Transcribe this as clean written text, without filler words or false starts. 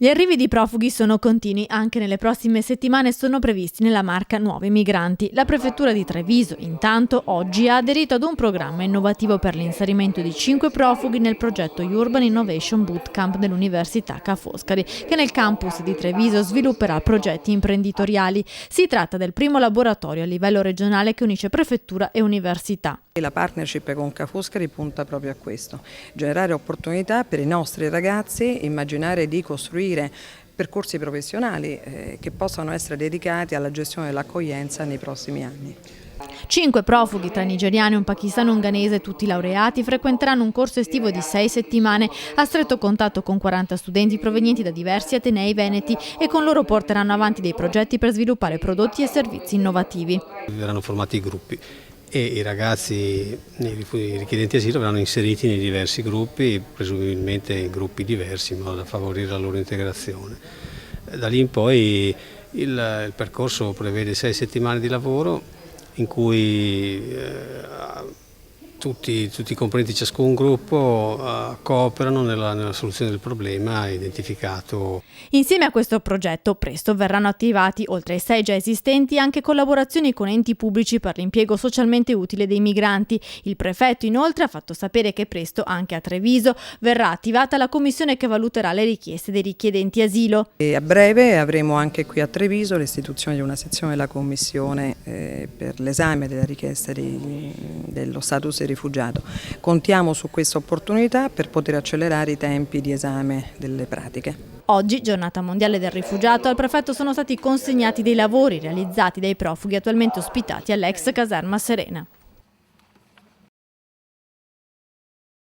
Gli arrivi di profughi sono continui, anche nelle prossime settimane sono previsti nella Marca nuovi migranti. La prefettura di Treviso, intanto, oggi ha aderito ad un programma innovativo per l'inserimento di 5 profughi nel progetto Urban Innovation Bootcamp dell'Università Ca' Foscari, che nel campus di Treviso svilupperà progetti imprenditoriali. Si tratta del primo laboratorio a livello regionale che unisce prefettura e università. La partnership con Ca' Foscari punta proprio a questo, generare opportunità per i nostri ragazzi, immaginare di costruire percorsi professionali che possano essere dedicati alla gestione dell'accoglienza nei prossimi anni. 5 profughi tra nigeriani, un pakistano e un ghanese, tutti laureati, frequenteranno un corso estivo di 6 settimane a stretto contatto con 40 studenti provenienti da diversi atenei veneti e con loro porteranno avanti dei progetti per sviluppare prodotti e servizi innovativi. Verranno formati i gruppi e i ragazzi, i richiedenti asilo, verranno inseriti nei diversi gruppi, presumibilmente in gruppi diversi, in modo da favorire la loro integrazione. Da lì in poi il percorso prevede 6 settimane di lavoro in cui tutti i componenti di ciascun gruppo cooperano nella soluzione del problema identificato. Insieme a questo progetto presto verranno attivati, oltre ai 6 già esistenti, anche collaborazioni con enti pubblici per l'impiego socialmente utile dei migranti. Il prefetto inoltre ha fatto sapere che presto anche a Treviso verrà attivata la commissione che valuterà le richieste dei richiedenti asilo. E a breve avremo anche qui a Treviso l'istituzione di una sezione della commissione per l'esame delle richieste dello status di rifugiato. Contiamo su questa opportunità per poter accelerare i tempi di esame delle pratiche. Oggi, giornata mondiale del rifugiato, al prefetto sono stati consegnati dei lavori realizzati dai profughi attualmente ospitati all'ex caserma Serena.